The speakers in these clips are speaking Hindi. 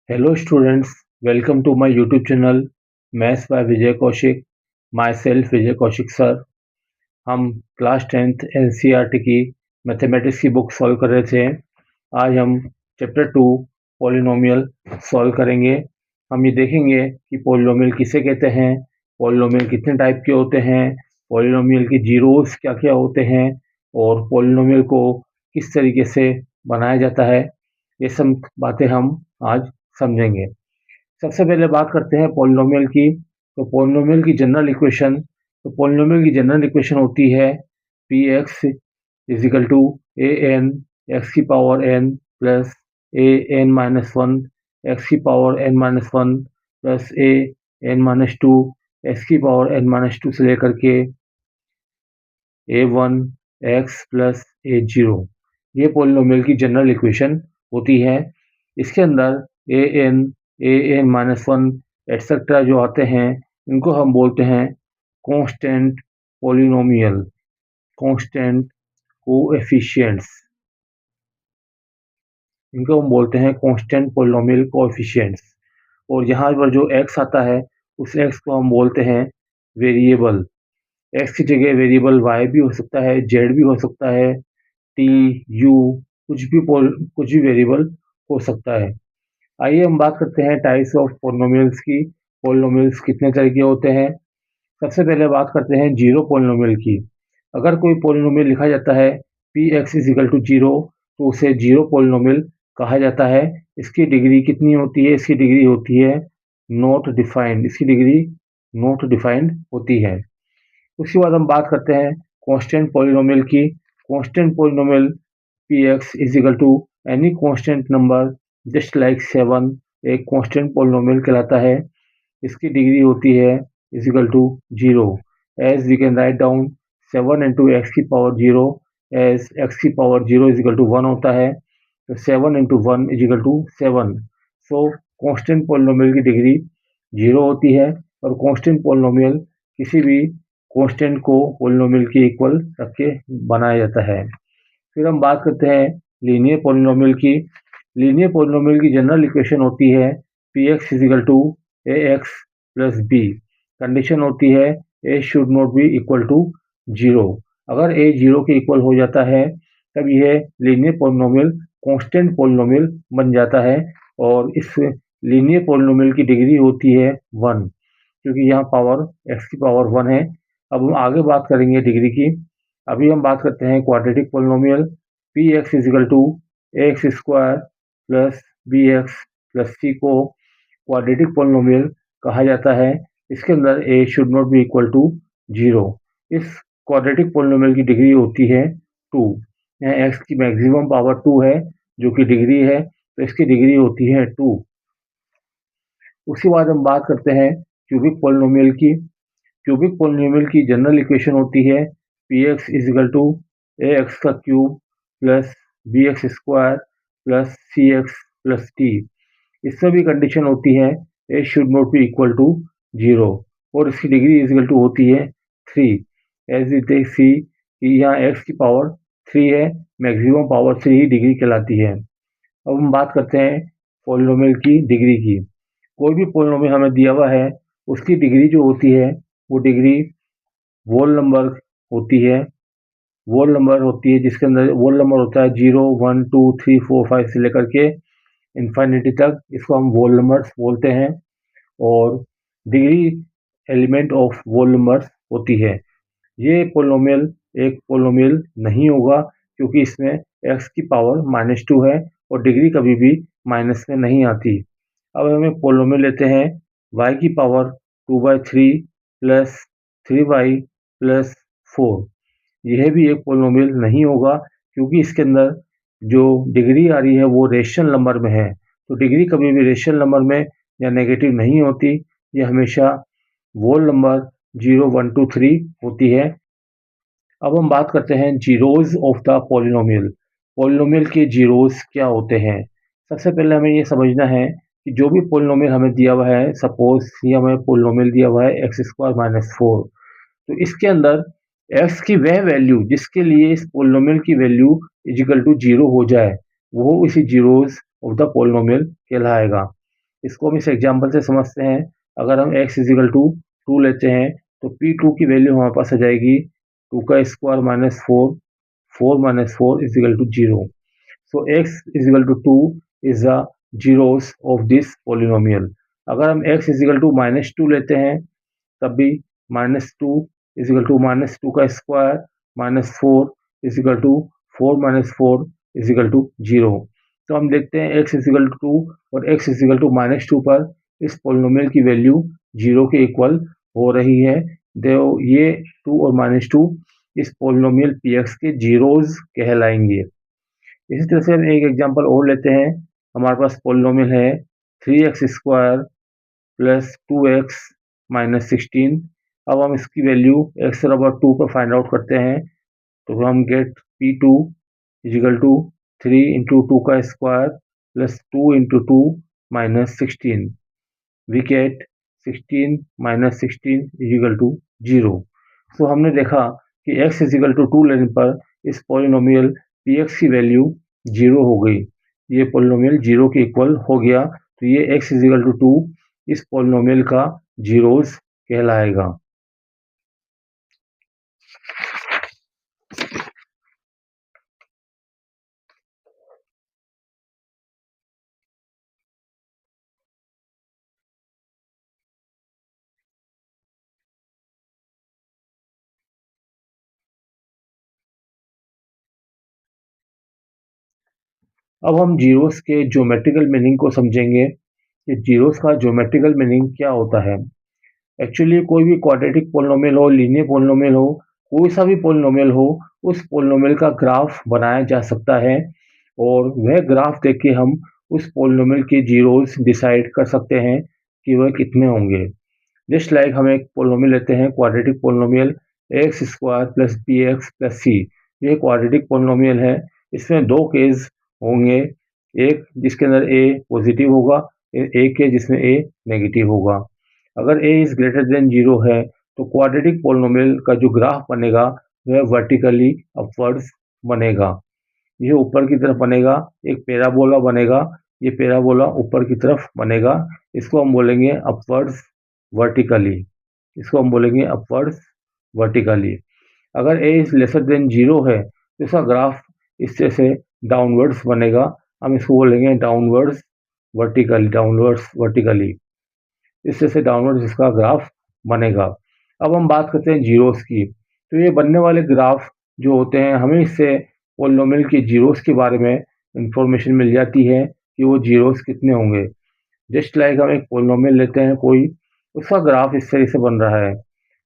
Hello students, welcome to my YouTube channel Maths by Vijay Kaushik. My self Vijay Kaushik sir. हम क्लास 10th NCERT की मैथमेटिक्स की बुक सॉल्व कर रहे थे। आज हम चैप्टर 2 पॉलिनोमियल सॉल्व करेंगे। हम ये देखेंगे कि पॉलिनोमियल किसे कहते हैं, पॉलिनोमियल कितने टाइप के होते हैं, पॉलिनोमियल की जीरोस क्या क्या होते हैं और पॉलिनोमियल को किस तरीके से बनाया जाता है। ये सब बातें हम आज समझेंगे। सबसे पहले बात करते हैं पॉलिनोमियल की। तो पॉलिनोमियल की जनरल इक्वेशन होती है P X is equal to A N X की power N plus A N minus one X की power N minus one plus A N minus two X की पावर एन माइनस टू से लेकर के A one X plus A zero. ये पॉलिनोमियल की जनरल इक्वेशन होती है। इसके अंदर A N minus one etcetera जो आते हैं इनको हम बोलते हैं कांस्टेंट पॉलिनोमियल, कांस्टेंट कोएफिशिएंट्स। इनको हम बोलते हैं कांस्टेंट पॉलिनोमियल कोएफिशिएंट्स। और यहाँ पर जो एक्स आता है उस एक्स को हम बोलते हैं वेरिएबल। एक्स की जगह वेरिएबल वाई भी हो सकता है, जेड भी हो सकता है, टी यू कुछ भी वेरिएबल हो सकता है। आइए हम बात करते हैं टाइप्स ऑफ पॉलिनोमियल्स की। पॉलिनोमियल्स कितने तरह के होते हैं। सबसे पहले बात करते हैं जीरो पॉलिनोमियल की। अगर कोई पॉलिनोमियल लिखा जाता है P X is equal to zero तो उसे जीरो पॉलिनोमियल कहा जाता है। इसकी डिग्री कितनी होती है, इसकी डिग्री होती है नॉट डिफाइंड, इसकी डिग्री नॉट डिफाइंड होती है। उसके बाद हम बात करते हैं कांस्टेंट पॉलिनोमियल की। Constant polynomial P X is equal to any constant number just like 7 एक कांस्टेंट पॉलिनोमियल कहलाता है। इसकी डिग्री होती है is equal to zero. As we can write down 7 into X की पावर जीरो, एज एक्स की power zero is equal to 1 होता है, तो 7 into one is equal to 7। So constant polynomial की डिग्री जीरो होती है और कांस्टेंट पॉलिनोमियल किसी भी कांस्टेंट को पॉलिनोमियल के इक्वल रख के बनाया जाता है। फिर हम बात करते हैं लीनियर पॉलिनोमियल की। लीनियर पॉलिनोमियल की जनरल इक्वेशन होती है P X is equal to A X plus B. Condition होती है A should not be equal to zero. अगर ए जीरो के इक्वल हो जाता है तब यह लीनियर पॉलिनोमियल कांस्टेंट पॉलिनोमियल बन जाता है और इस लीनियर पॉलिनोमियल की डिग्री होती है 1, क्योंकि यहाँ पावर एक्स की पावर 1 है। अब हम आगे बात करेंगे डिग्री की। अभी हम बात करते हैं quadratic polynomial. P X is equal to A X square plus B X plus C को क्वाड्रेटिक पॉलिनोमियल कहा जाता है। इसके अंदर A should not be equal to zero. इस क्वाड्रेटिक पॉलिनोमियल की डिग्री होती है 2। यहाँ एक्स की मैक्सिमम पावर 2 है जो कि डिग्री है, तो इसकी डिग्री होती है 2। उसके बाद हम बात करते हैं क्यूबिक पॉलिनोमियल की। क्यूबिक पॉलिनोमियल की जनरल इक्वेशन होती है P X is equal to A X का cube plus B X square plus C X plus D. इसमें भी कंडीशन होती है A should not be equal to zero और इसकी डिग्री इज इक्वल टू होती है 3। एज वी टेक सी कि यहाँ एक्स की पावर 3 है, मैक्सिमम पावर 3 ही डिग्री कहलाती है। अब हम बात करते हैं पॉलिनोमियल की डिग्री की। कोई भी पॉलिनोमियल हमें दिया हुआ है उसकी डिग्री जो होती है वो डिग्री वोल नंबर होती है। वोल नंबर होती है जिसके अंदर वोल नंबर होता है 0 1 2 3 4 5 से लेकर के इन्फिनिटी तक। इसको हम वोल नंबर्स बोलते हैं और degree element of whole numbers होती है। ये पॉलिनोमियल एक पॉलिनोमियल नहीं होगा क्योंकि इसमें एक्स की पावर -2 है और डिग्री कभी भी माइनस में नहीं आती। अब हमें पॉलिनोमियल लेते हैं y की पावर 2/3 प्लस 3y प्लस 4। यह भी एक पॉलिनोमियल नहीं होगा क्योंकि इसके अंदर जो डिग्री आ रही है वो रेशनल नंबर में है, तो डिग्री कभी भी रेशनल नंबर में या नेगेटिव नहीं होती। यह हमेशा वोल नंबर 0 1 2 3 होती है। अब हम बात करते हैं zeros of the polynomial. Polynomial के जीरोज क्या होते हैं। सबसे पहले हमें ये समझना है कि जो भी पॉलिनोमियल हमें दिया हुआ है, सपोज ये हमें पॉलिनोमियल दिया हुआ है एक्स स्क्वायर माइनस 4, तो इसके अंदर एक्स की वह वैल्यू जिसके लिए इस पॉलिनोमियल की वैल्यू इजिकल टू जीरो हो जाए वो इसी जीरोज ऑफ द पॉलिनोमियल कहलाएगा। इसको हम इस एग्जांपल से समझते हैं। अगर हम x इज इक्वल टू 2 लेते हैं तो P2 की वैल्यू हमारे पास आ जाएगी 2 का square minus 4, 4 minus 4 is equal to 0। So x is equal to 2 is the zeros of this polynomial. अगर हम x is equal to minus 2 लेते हैं तब भी minus 2 is equal to minus 2 का square minus 4 is equal to 4 minus 4 is equal to 0। तो हम देखते हैं x इज इक्वल टू 2 और x is equal to minus 2 पर इस पोलिनोमियल की वैल्यू 0 के इक्वल हो रही है। ये 2 और माइनस 2 इस पोलिनोमियल px के जीरोज कहलाएंगे। इसी तरह से हम एक एग्जांपल और लेते हैं। हमारे पास पोलिनोमियल है 3x square plus 2x minus 16। अब हम इसकी वैल्यू x बराबर 2 पर फाइंड आउट करते हैं तो हम get P2 is equal to 3 into 2 का square plus 2 into 2 minus 16। We get 16 minus 16 is equal to 0। So हमने देखा कि x इज इक्वल टू 2 लेने पर इस पोलिनोमियल px की वैल्यू 0 हो गई। ये पोलिनोमियल 0 के इक्वल हो गया, तो ये x इज इक्वल टू 2 इस पोलिनोमियल का जीरोस कहलाएगा। अब हम जीरोस के ज्योमेट्रिकल मीनिंग को समझेंगे कि जीरोस का ज्योमेट्रिकल मीनिंग क्या होता है। एक्चुअली कोई भी क्वाड्रेटिक पोलिनोमियल हो, लीनियर पोलिनोमियल हो, कोई सा भी पोलिनोमियल हो, उस पोलिनोमियल का ग्राफ बनाया जा सकता है और वह ग्राफ देख के हम उस पोलिनोमियल के जीरोस डिसाइड कर सकते हैं कि वह कितने होंगे। जस्ट लाइक हम एक पोलिनोमियल लेते हैं quadratic polynomial X square plus B X plus C. ये क्वाड्रेटिक पोलिनोमियल है। इसमें दो केस होंगे, एक जिसके अंदर a पॉजिटिव होगा, एक के जिसमें a नेगेटिव होगा। अगर a इज ग्रेटर देन 0 है तो क्वाड्रेटिक पोलिनोमियल का जो ग्राफ बनेगा वह वर्टिकली अपवर्ड्स बनेगा। ये ऊपर की तरफ बनेगा, एक पैराबोला बनेगा, ये पैराबोला ऊपर की तरफ बनेगा। इसको हम बोलेंगे अपवर्ड्स वर्टिकली। इसको हम बोलेंगे अपवर्ड्स वर्टिकली। अगर a इज लेसर देन 0 है तो इसका ग्राफ इस तरह से डाउनवर्ड्स बनेगा। हम इसको बोलेंगे डाउनवर्ड्स वर्टिकली, डाउनवर्ड्स वर्टिकली। इस तरह से डाउनवर्ड्स इसका ग्राफ बनेगा। अब हम बात करते हैं जीरोस की। तो ये बनने वाले ग्राफ जो होते हैं, हमें इससे पोलिनोमियल के जीरोस के बारे में इंफॉर्मेशन मिल जाती है कि वो जीरोस कितने होंगे। जस्ट लाइक हम एक पोलिनोमियल लेते हैं कोई, उसका ग्राफ इस तरह से बन रहा है।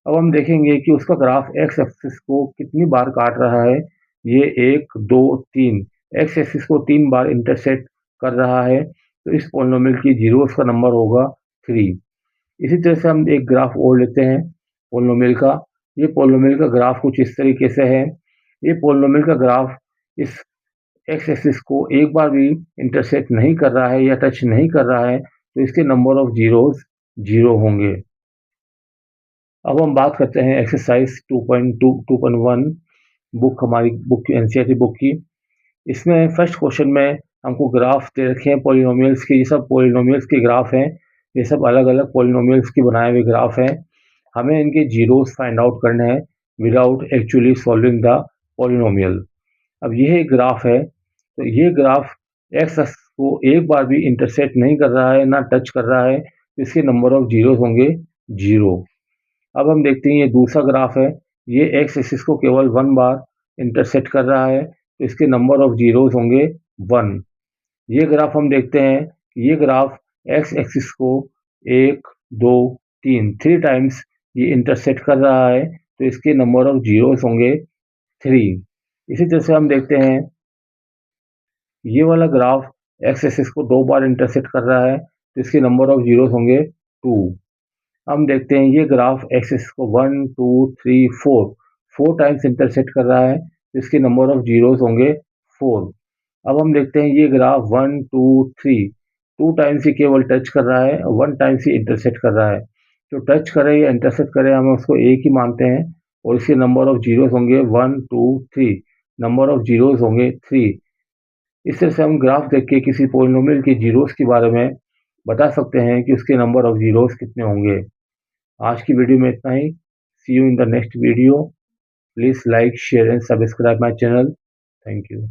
अब हम देखेंगे कि उसका ग्राफ एक्स एक्सिस को कितनी बार काट रहा है। ये 1 2 3 एक्स एक्सिस को 3 बार इंटरसेक्ट कर रहा है, तो इस पोलिनोमियल की जीरोस का नंबर होगा 3। इसी तरह से हम एक ग्राफ और लेते हैं पोलिनोमियल का। ये पोलिनोमियल का ग्राफ कुछ इस तरीके से है। ये पोलिनोमियल का ग्राफ इस एक्स एक्सिस को एक बार भी इंटरसेक्ट नहीं कर रहा है या टच नहीं कर रहा है, तो इसके नंबर ऑफ जीरोस 0 होंगे। अब हम बात करते हैं एक्सरसाइज 2.1 बुक, हमारी बुक एनसीईआरटी बुक की। इसमें फर्स्ट क्वेश्चन में हमको ग्राफ दे रखे हैं पॉलिनोमियल्स के। ये सब पॉलिनोमियल्स के ग्राफ हैं, ये सब अलग अलग पॉलिनोमियल्स के बनाए हुए ग्राफ हैं। हमें इनके जीरोस फाइंड आउट करने हैं without actually solving the polynomial. अब यह एक ग्राफ है, तो ये ग्राफ एक्स एक्सिस को एक बार भी इंटरसेक्ट नहीं कर रहा है, ना टच कर रहा है, तो इसके नंबर ऑफ जीरोस होंगे 0। अब हम देखते हैं ये दूसरा ग्राफ है। ये एक्स एक्सिस को केवल 1 बार इंटरसेक्ट कर रहा है, तो इसके नंबर ऑफ जीरोस होंगे 1। ये ग्राफ हम देखते हैं, ये ग्राफ एक्स एक्सिस को 1 2 3 टाइम्स ये इंटरसेक्ट कर रहा है, तो इसके नंबर ऑफ जीरोस होंगे 3। इसी तरह से हम देखते हैं ये वाला ग्राफ एक्स एक्सिस को 2 बार इंटरसेक्ट कर रहा है, तो इसके नंबर ऑफ जीरोस होंगे 2। हम देखते हैं ये ग्राफ एक्सिस को 1 2 3 4 टाइम्स इंटरसेक्ट कर रहा है, तो इसके नंबर ऑफ जीरोस होंगे 4। अब हम देखते हैं ये ग्राफ 1 2 3 2 टाइम्स ही केवल टच कर रहा है, 1 टाइम्स ही इंटरसेक्ट कर रहा है। तो टच करे या इंटरसेक्ट करे हम उसको एक ही मानते हैं, और इसके नंबर ऑफ जीरोस होंगे 1 2 3, नंबर ऑफ जीरोस होंगे 3। इस तरह से हम ग्राफ देख के किसी पोलिनोमियल के जीरोस के बारे में बता सकते हैं कि उसके नंबर ऑफ ज़ीरोज़ कितने होंगे। आज की वीडियो में इतना ही। See you in the next video. Please like, share and subscribe my channel. Thank you.